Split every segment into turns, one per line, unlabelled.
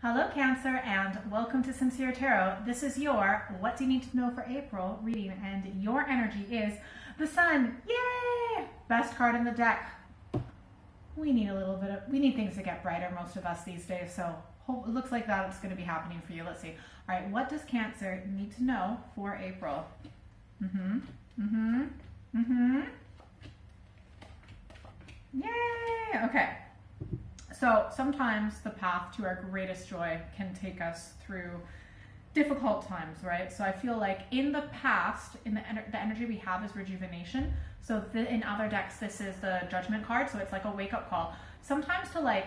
Hello Cancer and welcome to Sincere Tarot. This is your What Do You Need to Know for April reading, and your energy is the Sun. Yay! Best card in the deck. We need things to get brighter, most of us these days, so it looks like that's going to be happening for you. Let's see. All right, what does Cancer need to know for April? Yay! Okay. So sometimes the path to our greatest joy can take us through difficult times, right? So I feel like in the past, the energy we have is rejuvenation. So in other decks, this is the Judgment card. So it's like a wake-up call. Sometimes to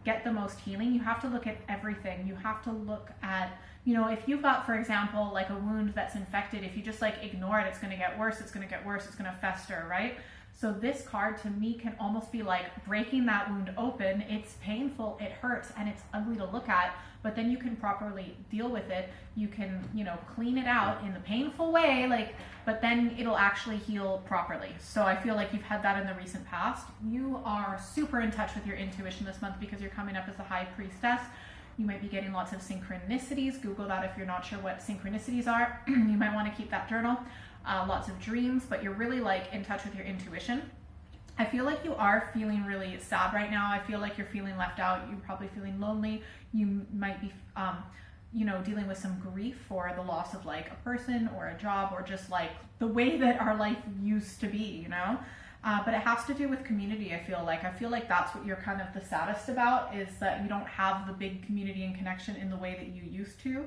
get the most healing, you have to look at everything. You have to look at, if you've got, for example, like a wound that's infected, if you just ignore it, it's going to get worse, it's going to get worse, it's going to fester, right? So this card to me can almost be like breaking that wound open. It's painful, it hurts, and it's ugly to look at, but then you can properly deal with it. You can, clean it out in the painful way, but then it'll actually heal properly. So I feel like you've had that in the recent past. You are super in touch with your intuition this month because you're coming up as the High Priestess. You might be getting lots of synchronicities. Google that if you're not sure what synchronicities are. You might want to keep that journal. Lots of dreams, but you're really in touch with your intuition. I feel like you are feeling really sad right now. I feel like you're feeling left out. You're probably feeling lonely. You might be, dealing with some grief for the loss of a person or a job or just the way that our life used to be, But it has to do with community, I feel like. That's what you're kind of the saddest about, is that you don't have the big community and connection in the way that you used to.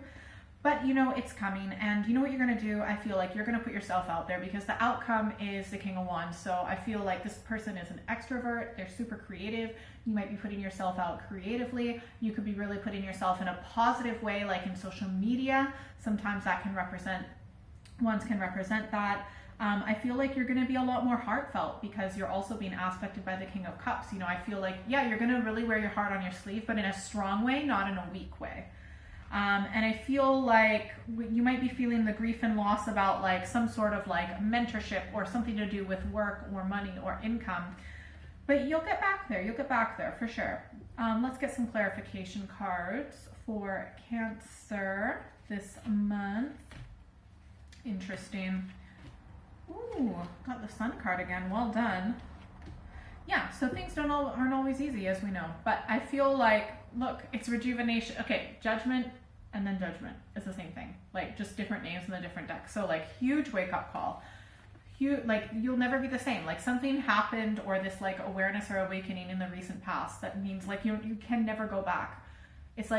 But it's coming, and you know what you're going to do? I feel like you're going to put yourself out there because the outcome is the King of Wands. So I feel like this person is an extrovert. They're super creative. You might be putting yourself out creatively. You could be really putting yourself in a positive way, like in social media. Sometimes wands can represent that. I feel like you're going to be a lot more heartfelt because you're also being aspected by the King of Cups. I feel like, you're going to really wear your heart on your sleeve, but in a strong way, not in a weak way. And I feel like you might be feeling the grief and loss about some sort of mentorship or something to do with work or money or income, but you'll get back there for sure. Let's get some clarification cards for Cancer this month. Interesting. Ooh, got the Sun card again. Well done. Yeah, so things aren't always easy, as we know, but I feel like, look, it's rejuvenation. Okay, Judgment and then Judgment is the same thing, just different names in the different decks. So huge wake-up call. You'll never be the same. Something happened, or this awareness or awakening in the recent past that means you can never go back. It's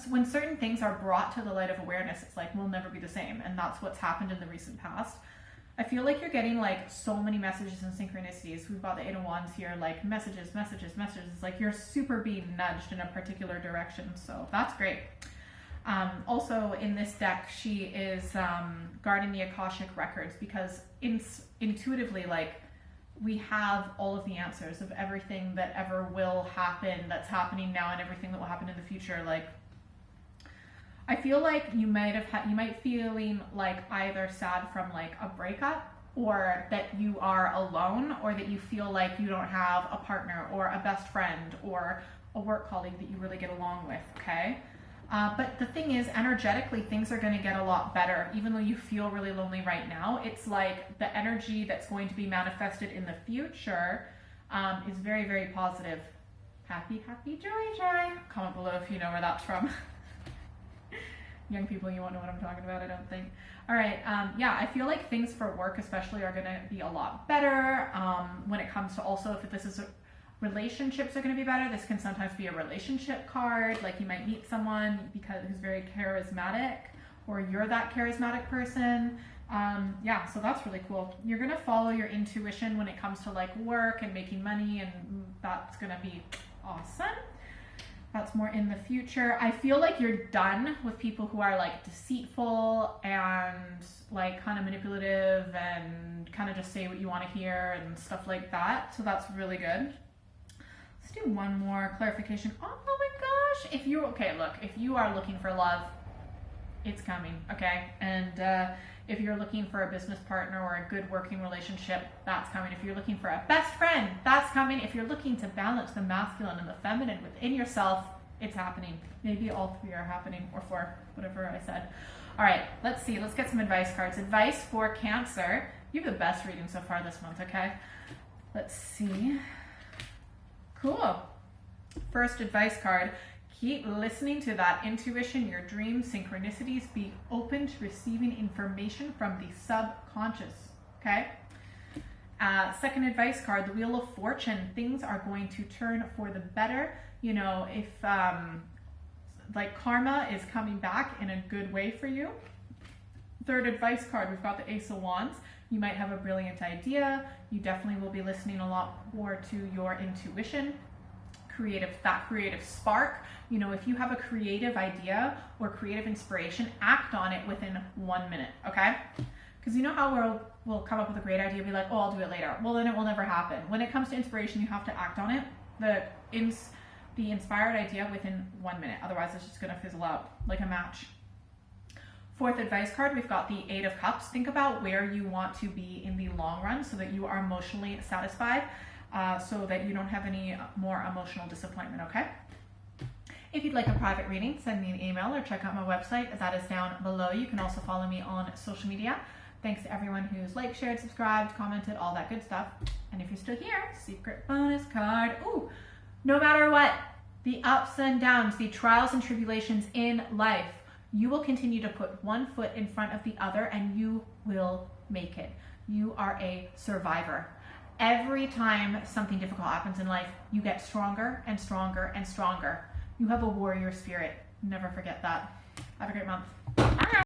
when certain things are brought to the light of awareness, it's we'll never be the same, and that's what's happened in the recent past. I feel like you're getting so many messages and synchronicities. We've got the Eight of Wands here, messages. It's you're super being nudged in a particular direction. So that's great. Also in this deck, she is guarding the Akashic records because intuitively, we have all of the answers of everything that ever will happen, that's happening now, and everything that will happen in the future. I feel like you might feeling either sad from a breakup, or that you are alone, or that you feel like you don't have a partner or a best friend or a work colleague that you really get along with, okay? But the thing is, energetically, things are going to get a lot better. Even though you feel really lonely right now, it's the energy that's going to be manifested in the future is very, very positive. Happy, happy, joy, joy. Comment below if you know where that's from. Young people, you won't know what I'm talking about, I don't think. All right, I feel like things for work especially are going to be a lot better. When it comes to also, if this is relationships are going to be better. This can sometimes be a relationship card, you might meet someone who's very charismatic, or you're that charismatic person. So that's really cool. You're going to follow your intuition when it comes to work and making money, and that's going to be awesome. That's more in the future. I feel like you're done with people who are deceitful and kind of manipulative and kind of just say what you want to hear and stuff like that. So that's really good. Let's do one more clarification. Oh my gosh. If you are looking for love, it's coming, okay? And if you're looking for a business partner or a good working relationship, that's coming. If you're looking for a best friend, that's coming. If you're looking to balance the masculine and the feminine within yourself, It's happening. Maybe all 3 are happening, or 4, whatever I said. All right, let's see. Let's get some advice cards. Advice for Cancer. You have the best reading so far this month, okay? Let's see. Cool. First advice card. Keep listening to that intuition, your dreams, synchronicities. Be open to receiving information from the subconscious, okay? Second advice card, the Wheel of Fortune. Things are going to turn for the better. You know, if like karma is coming back in a good way for you. Third advice card, we've got the Ace of Wands. You might have a brilliant idea. You definitely will be listening a lot more to your intuition. That creative spark. You know, if you have a creative idea or creative inspiration, act on it within 1 minute, okay? Because you know how we'll come up with a great idea, be like, oh, I'll do it later. Well, then it will never happen. When it comes to inspiration, you have to act on it. The inspired idea within 1 minute. Otherwise, it's just going to fizzle out like a match. Fourth advice card, we've got the 8 of Cups. Think about where you want to be in the long run so that you are emotionally satisfied, so that you don't have any more emotional disappointment, okay? If you'd like a private reading, send me an email or check out my website. That is down below. You can also follow me on social media. Thanks to everyone who's liked, shared, subscribed, commented, all that good stuff. And if you're still here, secret bonus card. Ooh, no matter what, the ups and downs, the trials and tribulations in life, you will continue to put one foot in front of the other and you will make it. You are a survivor. Every time something difficult happens in life, you get stronger and stronger and stronger. You have a warrior spirit. Never forget that. Have a great month. Bye.